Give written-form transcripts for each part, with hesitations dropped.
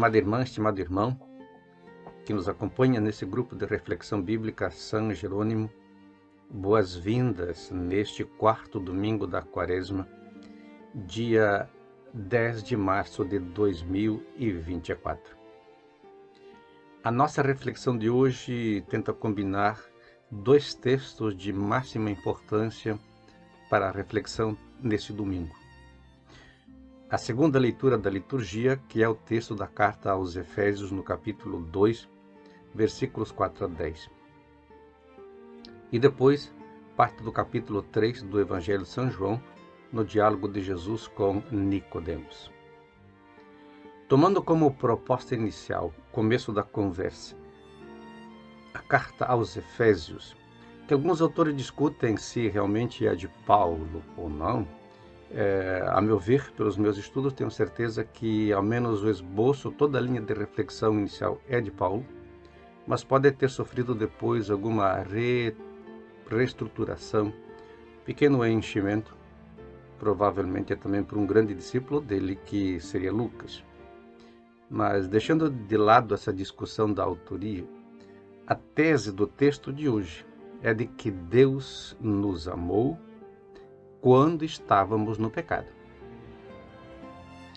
Estimada irmã, estimado irmão, que nos acompanha nesse grupo de reflexão bíblica São Jerônimo, boas-vindas neste quarto domingo da Quaresma, dia 10 de março de 2024. A nossa reflexão de hoje tenta combinar dois textos de máxima importância para a reflexão nesse domingo. A segunda leitura da liturgia, que é o texto da carta aos Efésios, no capítulo 2, versículos 4 a 10. E depois, parte do capítulo 3 do Evangelho de São João, no diálogo de Jesus com Nicodemos. Tomando como proposta inicial, começo da conversa, a carta aos Efésios, que alguns autores discutem se realmente é de Paulo ou não, a meu ver, pelos meus estudos, tenho certeza que ao menos o esboço, toda a linha de reflexão inicial é de Paulo, mas pode ter sofrido depois alguma reestruturação, pequeno enchimento, provavelmente é também por um grande discípulo dele, que seria Lucas. Mas deixando de lado essa discussão da autoria, a tese do texto de hoje é de que Deus nos amou quando estávamos no pecado.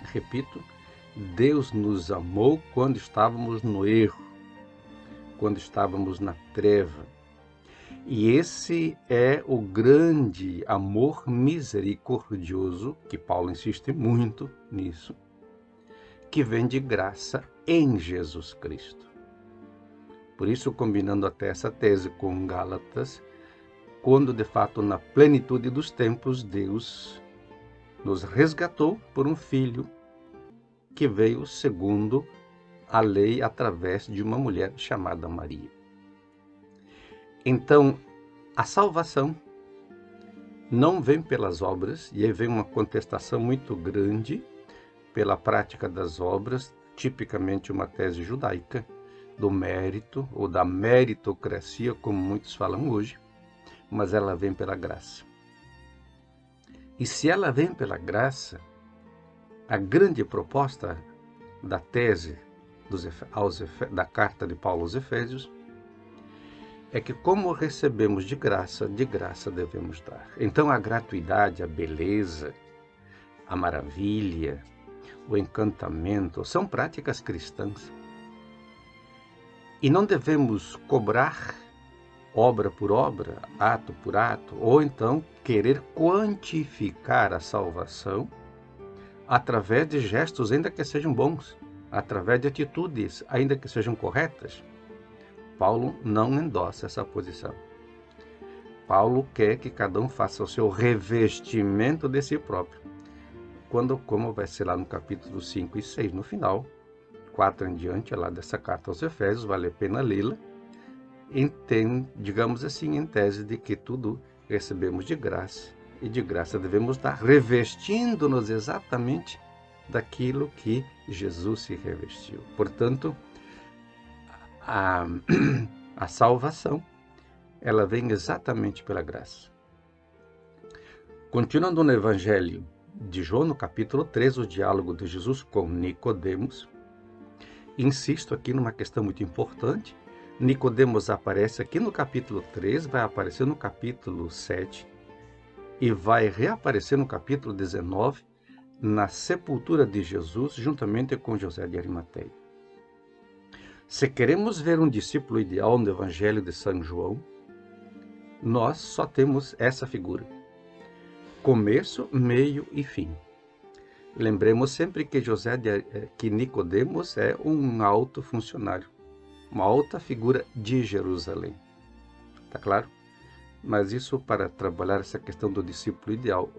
Repito, Deus nos amou quando estávamos no erro, quando estávamos na treva. E esse é o grande amor misericordioso, que Paulo insiste muito nisso, que vem de graça em Jesus Cristo. Por isso, combinando até essa tese com Gálatas, quando de fato na plenitude dos tempos Deus nos resgatou por um filho que veio segundo a lei através de uma mulher chamada Maria. Então, a salvação não vem pelas obras, e aí vem uma contestação muito grande pela prática das obras, tipicamente uma tese judaica, do mérito ou da meritocracia, como muitos falam hoje, mas ela vem pela graça. E se ela vem pela graça, a grande proposta da tese da carta de Paulo aos Efésios é que, como recebemos de graça devemos dar. Então a gratuidade, a beleza, a maravilha, o encantamento são práticas cristãs. E não devemos cobrar obra por obra, ato por ato, ou então querer quantificar a salvação através de gestos, ainda que sejam bons, através de atitudes, ainda que sejam corretas. Paulo não endossa essa posição. Paulo quer que cada um faça o seu revestimento de si próprio. Como vai ser lá no capítulo 5 e 6, no final, 4 em diante, lá dessa carta aos Efésios, vale a pena lê-la, digamos assim, em tese de que tudo recebemos de graça, e de graça devemos dar, revestindo-nos exatamente daquilo que Jesus se revestiu. Portanto, a salvação, ela vem exatamente pela graça. Continuando no Evangelho de João, no capítulo 3, o diálogo de Jesus com Nicodemos, insisto aqui numa questão muito importante. Nicodemos aparece aqui no capítulo 3, vai aparecer no capítulo 7 e vai reaparecer no capítulo 19, na sepultura de Jesus, juntamente com José de Arimateia. Se queremos ver um discípulo ideal no Evangelho de São João, nós só temos essa figura: começo, meio e fim. Lembremos sempre que Nicodemos é um alto funcionário, uma alta figura de Jerusalém. Tá claro? Mas isso, para trabalhar essa questão do discípulo ideal,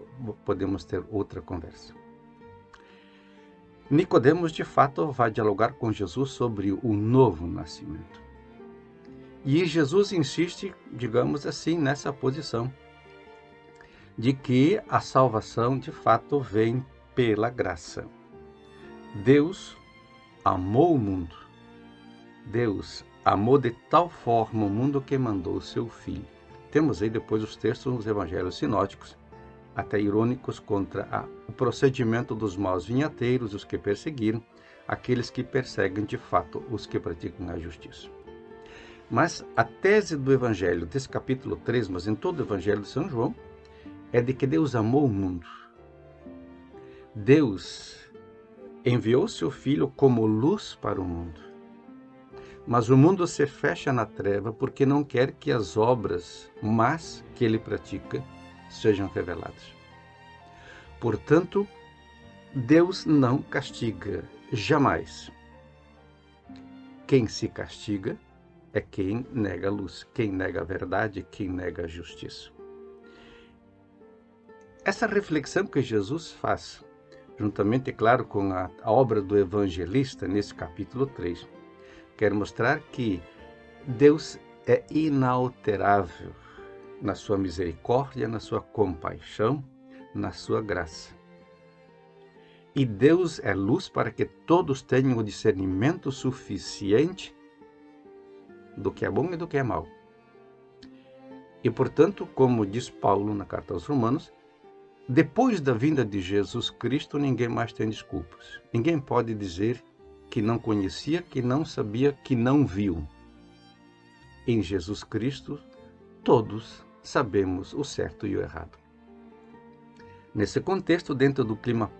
podemos ter outra conversa. Nicodemos, de fato, vai dialogar com Jesus sobre o novo nascimento. E Jesus insiste, digamos assim, nessa posição de que a salvação, de fato, vem pela graça. Deus amou o mundo. Deus amou de tal forma o mundo que mandou o seu Filho. Temos aí depois os textos nos evangelhos sinóticos, até irônicos, contra o procedimento dos maus vinhateiros, os que perseguiram, aqueles que perseguem de fato os que praticam a justiça. Mas a tese do Evangelho, desse capítulo 3, mas em todo o Evangelho de São João, é de que Deus amou o mundo. Deus enviou seu Filho como luz para o mundo. Mas o mundo se fecha na treva porque não quer que as obras más que ele pratica sejam reveladas. Portanto, Deus não castiga, jamais. Quem se castiga é quem nega a luz, quem nega a verdade, quem nega a justiça. Essa reflexão que Jesus faz, juntamente, claro, com a obra do evangelista, nesse capítulo 3, quer mostrar que Deus é inalterável na sua misericórdia, na sua compaixão, na sua graça. E Deus é luz para que todos tenham o discernimento suficiente do que é bom e do que é mal. E, portanto, como diz Paulo na carta aos Romanos, depois da vinda de Jesus Cristo, ninguém mais tem desculpas. Ninguém pode dizer que não conhecia, que não sabia, que não viu. Em Jesus Cristo, todos sabemos o certo e o errado. Nesse contexto, dentro do clima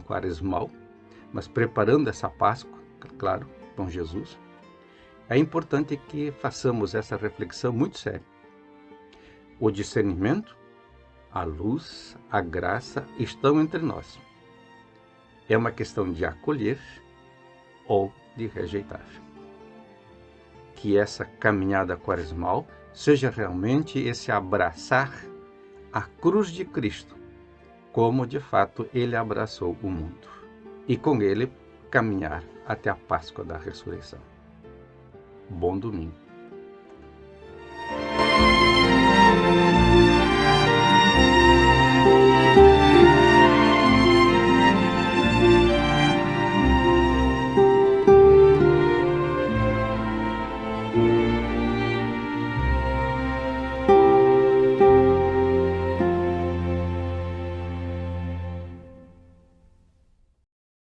quaresmal, mas preparando essa Páscoa, claro, com Jesus, é importante que façamos essa reflexão muito séria. O discernimento, a luz, a graça estão entre nós. É uma questão de acolher ou de rejeitar. Que essa caminhada quaresmal seja realmente esse abraçar a cruz de Cristo, como de fato ele abraçou o mundo, e com ele caminhar até a Páscoa da ressurreição. Bom domingo.